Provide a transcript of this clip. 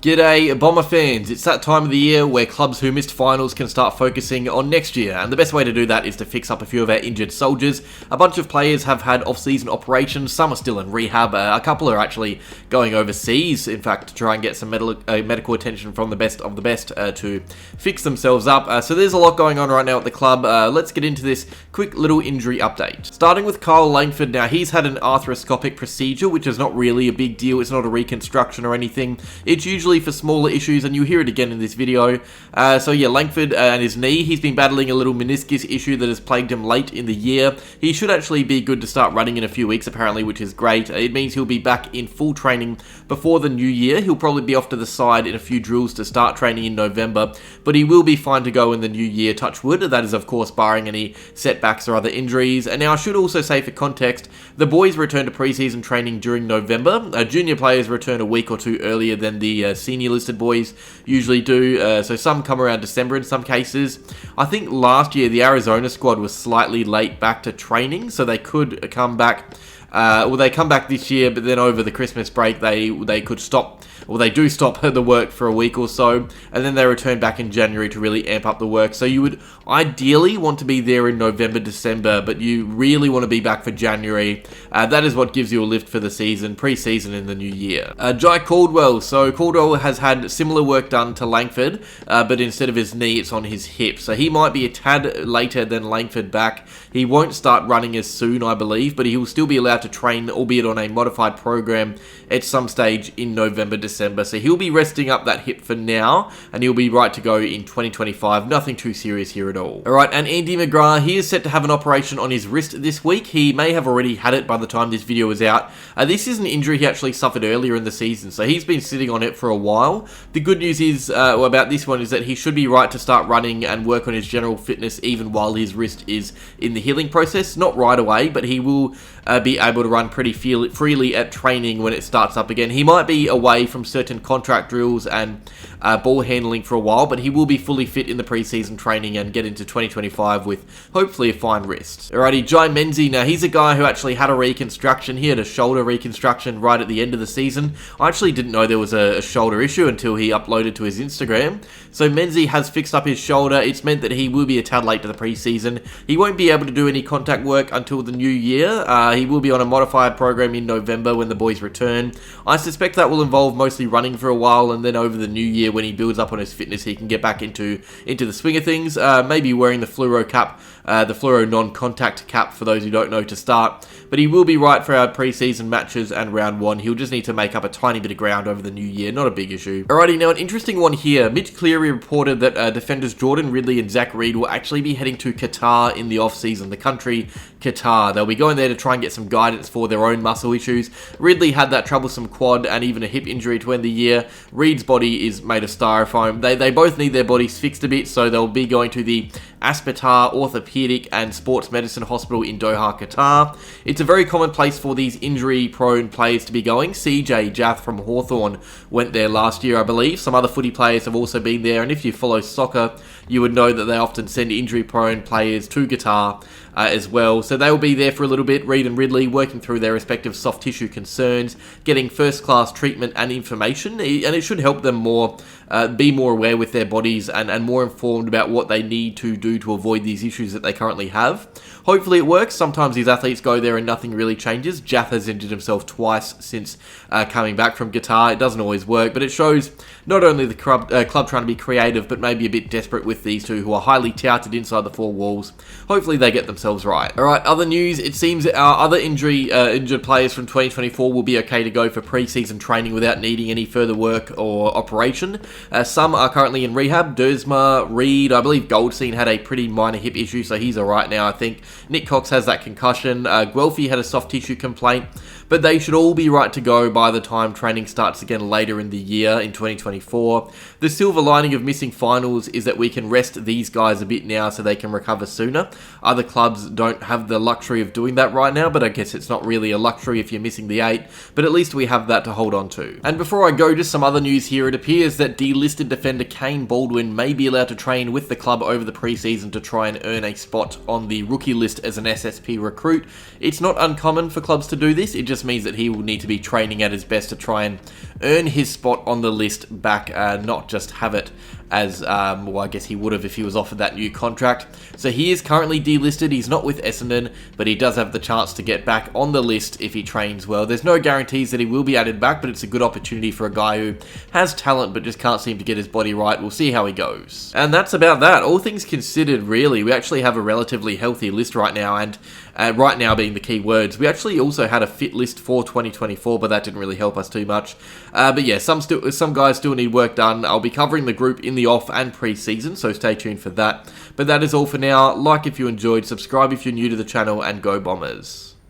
G'day Bomber fans, it's that time of the year where clubs who missed finals can start focusing on next year, and the best way to do that is to fix up a few of our injured soldiers. A bunch of players have had off-season operations, some are still in rehab, a couple are actually going overseas, in fact, to try and get some medical attention from the best of the best to fix themselves up. So there's a lot going on right now at the club. Let's get into this quick little injury update. Starting with Kyle Langford. Now, he's had an arthroscopic procedure, which is not really a big deal, it's not a reconstruction or anything. It's usually for smaller issues, and you hear it again in this video. So yeah, Langford and his knee, he's been battling a little meniscus issue that has plagued him late in the year. He should actually be good to start running in a few weeks apparently, which is great. It means he'll be back in full training before the new year. He'll probably be off to the side in a few drills to start training in November, but he will be fine to go in the new year, touch wood. That is of course barring any setbacks or other injuries. And now I should also say, for context, the boys return to preseason training during November. Junior players return a week or two earlier than the senior listed boys usually do, so some come around December in some cases. I think last year the Arizona squad was slightly late back to training, so they could come back. They come back this year, but then over the Christmas break they could stop. Well, they do stop the work for a week or so, and then they return back in January to really amp up the work. So you would ideally want to be there in November, December, but you really want to be back for January. That is what gives you a lift for the season, pre-season in the new year. Jye Caldwell. So Caldwell has had similar work done to Langford, but instead of his knee, it's on his hip. So he might be a tad later than Langford back. He won't start running as soon, I believe, but he will still be allowed to train, albeit on a modified program, at some stage in November, December. So he'll be resting up that hip for now, and he'll be right to go in 2025. Nothing too serious here at all. Alright, and Andy McGrath, he is set to have an operation on his wrist this week. He may have already had it by the time this video is out. This is an injury he actually suffered earlier in the season, so he's been sitting on it for a while. The good news is about this one is that he should be right to start running and work on his general fitness even while his wrist is in the healing process. Not right away, but he will be able to run pretty freely at training when it starts up again. He might be away from certain contract drills and ball handling for a while, but he will be fully fit in the preseason training and get into 2025 with hopefully a fine wrist. Alrighty, Jye Menzie. Now, he's a guy who actually had a reconstruction. He had a shoulder reconstruction right at the end of the season. I actually didn't know there was a shoulder issue until he uploaded to his Instagram. So Menzie has fixed up his shoulder. It's meant that he will be a tad late to the preseason. He won't be able to do any contact work until the new year. He will be on a modified program in November when the boys return. I suspect that will involve mostly running for a while, and then over the new year when he builds up on his fitness, he can get back into the swing of things. Maybe wearing the fluoro cap, the fluoro non-contact cap for those who don't know to start. But he will be right for our preseason matches and round one. He'll just need to make up a tiny bit of ground over the new year. Not a big issue. Alrighty, now an interesting one here. Mitch Cleary reported that defenders Jordan Ridley and Reid will actually be heading to Qatar in the off-season. The country, Qatar. They'll be going there to try and get some guidance for their own muscle issues. Ridley had that troublesome quad and even a hip injury to end the year. Reid's body is made of styrofoam. They both need their bodies fixed a bit, so they'll be going to the Aspetar Orthopedic and Sports Medicine Hospital in Doha, Qatar. It's a very common place for these injury-prone players to be going. CJ Jath from Hawthorn went there last year, I believe. Some other footy players have also been there, and if you follow soccer, you would know that they often send injury-prone players to Qatar as well. So they will be there for a little bit, Reid and Ridley, working through their respective soft tissue concerns, getting first-class treatment and information, and it should help them be more aware with their bodies and more informed about what they need to do to avoid these issues that they currently have. Hopefully it works. Sometimes these athletes go there and nothing really changes. Jath has injured himself twice since coming back from Qatar. It doesn't always work, but it shows not only the club trying to be creative, but maybe a bit desperate with these two who are highly touted inside the four walls. Hopefully they get themselves right. Alright, other news. It seems our other injured players from 2024 will be okay to go for pre-season training without needing any further work or operation. Some are currently in rehab. Dersma, Reid, I believe Goldstein had a pretty minor hip issue, so he's alright now, I think. Nick Cox has that concussion. Guelphy had a soft tissue complaint, but they should all be right to go by the time training starts again later in the year in 2024. The silver lining of missing finals is that we can rest these guys a bit now so they can recover sooner. Other clubs don't have the luxury of doing that right now, but I guess it's not really a luxury if you're missing the 8, but at least we have that to hold on to. And before I go, just some other news here. It appears that delisted defender Kaine Baldwin may be allowed to train with the club over the preseason to try and earn a spot on the rookie list as an SSP recruit. It's not uncommon for clubs to do this, it just just means that he will need to be training at his best to try and earn his spot on the list back, not just have it as, well, I guess he would have if he was offered that new contract. So he is currently delisted. He's not with Essendon, but he does have the chance to get back on the list if he trains well. There's no guarantees that he will be added back, but it's a good opportunity for a guy who has talent but just can't seem to get his body right. We'll see how he goes. And that's about that. All things considered, really, we actually have a relatively healthy list right now, and right now being the key words. We actually also had a fit list for 2024, but that didn't really help us too much. But yeah, some guys still need work done. I'll be covering the group in the off and pre-season, so stay tuned for that. But that is all for now. Like if you enjoyed, subscribe if you're new to the channel, and go Bombers.